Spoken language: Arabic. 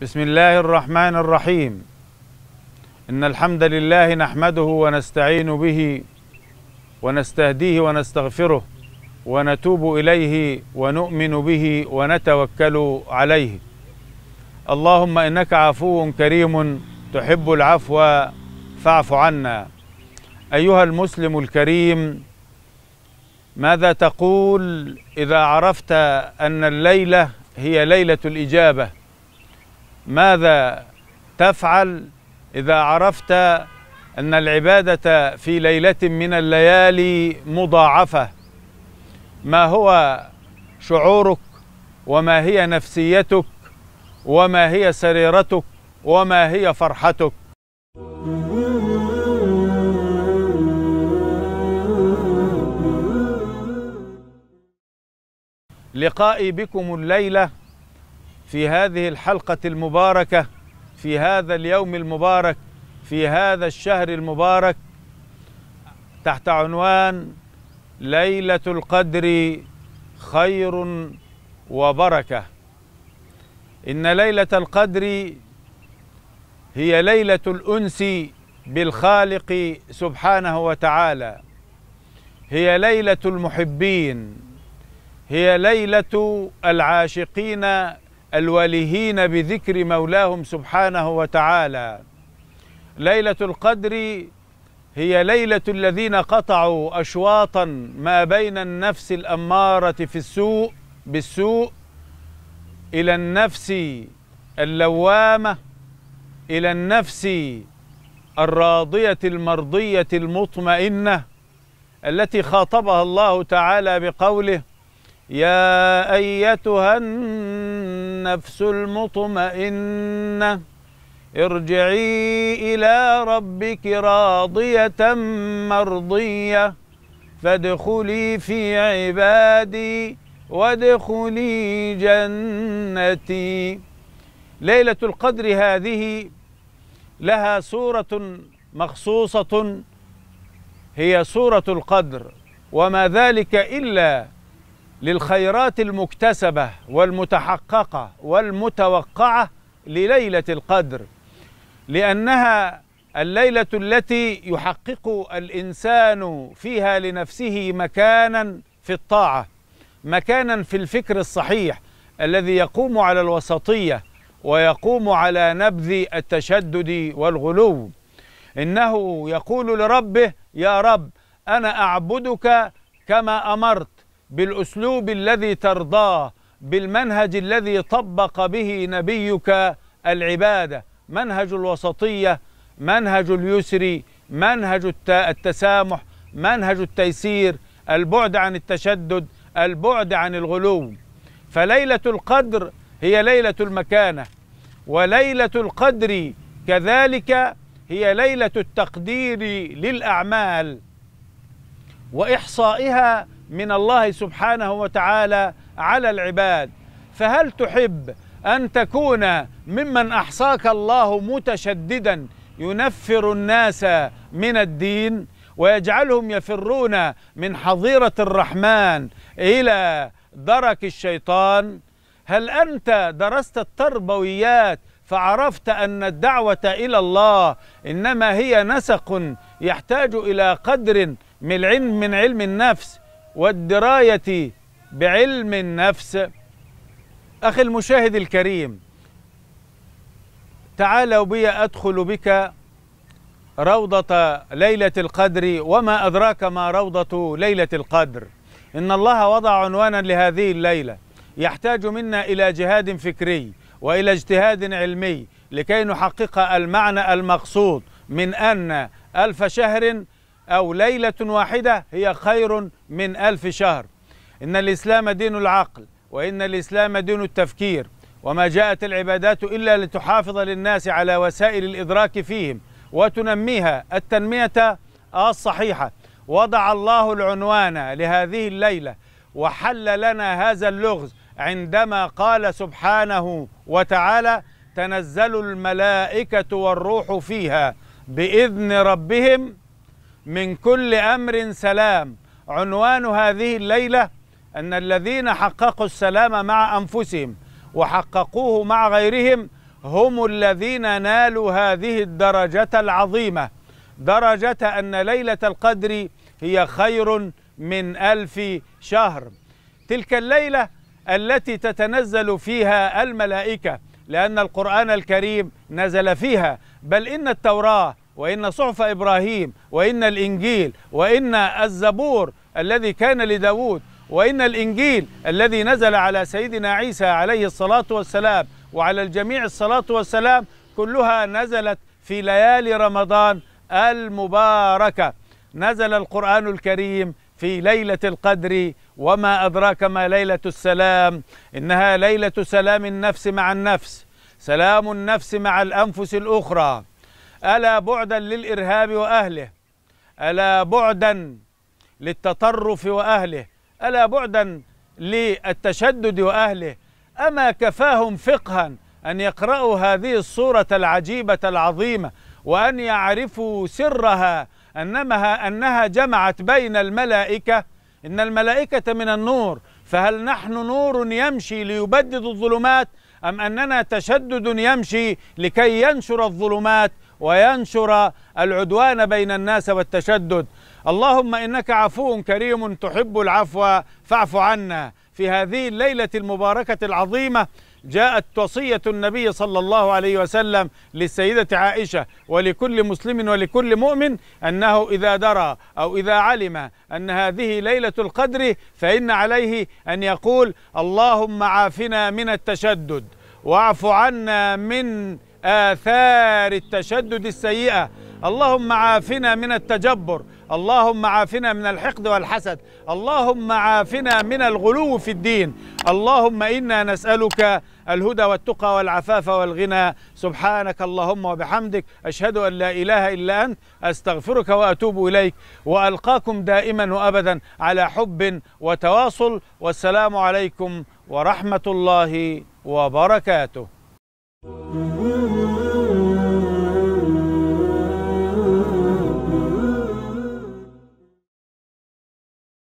بسم الله الرحمن الرحيم. إن الحمد لله نحمده ونستعين به ونستهديه ونستغفره ونتوب إليه ونؤمن به ونتوكل عليه. اللهم إنك عفو كريم تحب العفو فاعف عنا. أيها المسلم الكريم، ماذا تقول إذا عرفت أن الليلة هي ليلة الإجابة؟ ماذا تفعل إذا عرفت أن العبادة في ليلة من الليالي مضاعفة؟ ما هو شعورك وما هي نفسيتك وما هي سريرتك وما هي فرحتك؟ لقائي بكم الليلة في هذه الحلقة المباركة، في هذا اليوم المبارك، في هذا الشهر المبارك، تحت عنوان ليلة القدر خير وبركة. إن ليلة القدر هي ليلة الأنس بالخالق سبحانه وتعالى، هي ليلة المحبين، هي ليلة العاشقين الوليهين بذكر مولاهم سبحانه وتعالى. ليلة القدر هي ليلة الذين قطعوا أشواطا ما بين النفس الأمارة بالسوء إلى النفس اللوامة، إلى النفس الراضية المرضية المطمئنة، التي خاطبها الله تعالى بقوله: يا أيتها النفس المطمئنة ارجعي إلى ربك راضية مرضية فادخلي في عبادي وادخلي جنتي. ليلة القدر هذه لها سورة مخصوصة، هي سورة القدر، وما ذلك إلا للخيرات المكتسبة والمتحققة والمتوقعة لليلة القدر، لأنها الليلة التي يحقق الإنسان فيها لنفسه مكانا في الطاعة، مكانا في الفكر الصحيح الذي يقوم على الوسطية ويقوم على نبذ التشدد والغلو. إنه يقول لربه: يا رب، أنا أعبدك كما أمرت، بالأسلوب الذي ترضاه، بالمنهج الذي طبق به نبيك العبادة، منهج الوسطية، منهج اليسر، منهج التسامح، منهج التيسير، البعد عن التشدد، البعد عن الغلو. فليلة القدر هي ليلة المكانة، وليلة القدر كذلك هي ليلة التقدير للأعمال وإحصائها من الله سبحانه وتعالى على العباد. فهل تحب أن تكون ممن أحصاك الله متشددا ينفر الناس من الدين ويجعلهم يفرون من حظيرة الرحمن إلى درك الشيطان؟ هل أنت درست التربويات فعرفت أن الدعوة إلى الله إنما هي نسق يحتاج إلى قدر من علم النفس والدراية بعلم النفس؟ أخي المشاهد الكريم، تعالوا بي أدخل بك روضة ليلة القدر. وما أدراك ما روضة ليلة القدر؟ إن الله وضع عنوانا لهذه الليلة يحتاج منا إلى جهاد فكري وإلى اجتهاد علمي لكي نحقق المعنى المقصود من أن 1000 شهر أو ليلة واحدة هي خير من 1000 شهر. إن الإسلام دين العقل، وإن الإسلام دين التفكير، وما جاءت العبادات إلا لتحافظ للناس على وسائل الإدراك فيهم وتنميها التنمية الصحيحة. وضع الله العنوان لهذه الليلة وحل لنا هذا اللغز عندما قال سبحانه وتعالى: تنزل الملائكة والروح فيها بإذن ربهم من كل أمر سلام. عنوان هذه الليلة أن الذين حققوا السلام مع أنفسهم وحققوه مع غيرهم هم الذين نالوا هذه الدرجة العظيمة، درجة أن ليلة القدر هي خير من 1000 شهر. تلك الليلة التي تتنزل فيها الملائكة، لأن القرآن الكريم نزل فيها، بل إن التوراة وإن صحف إبراهيم وإن الإنجيل وإن الزبور الذي كان لداود وإن الإنجيل الذي نزل على سيدنا عيسى عليه الصلاة والسلام وعلى الجميع الصلاة والسلام، كلها نزلت في ليالي رمضان المباركة. نزل القرآن الكريم في ليلة القدر، وما أدراك ما ليلة السلام، إنها ليلة سلام النفس مع النفس، سلام النفس مع الأنفس الأخرى. ألا بعدا للإرهاب وأهله، ألا بعدا للتطرف وأهله، ألا بعدا للتشدد وأهله. أما كفاهم فقها أن يقرأوا هذه السورة العجيبة العظيمة وأن يعرفوا سرها، أنها جمعت بين الملائكة. إن الملائكة من النور، فهل نحن نور يمشي ليبدد الظلمات، أم أننا تشدد يمشي لكي ينشر الظلمات وينشر العدوان بين الناس والتشدد؟ اللهم إنك عفو كريم تحب العفو فاعف عنا. في هذه الليلة المباركة العظيمة جاءت وصية النبي صلى الله عليه وسلم للسيدة عائشة ولكل مسلم ولكل مؤمن أنه إذا درى أو إذا علم أن هذه ليلة القدر فإن عليه أن يقول: اللهم عافنا من التشدد، واعف عنا من آثار التشدد السيئة، اللهم عافنا من التجبر، اللهم عافنا من الحقد والحسد، اللهم عافنا من الغلو في الدين، اللهم إنا نسألك الهدى والتقى والعفاف والغنى. سبحانك اللهم وبحمدك، أشهد أن لا إله إلا أنت، أستغفرك وأتوب إليك، وألقاكم دائما وأبدا على حب وتواصل، والسلام عليكم ورحمة الله وبركاته.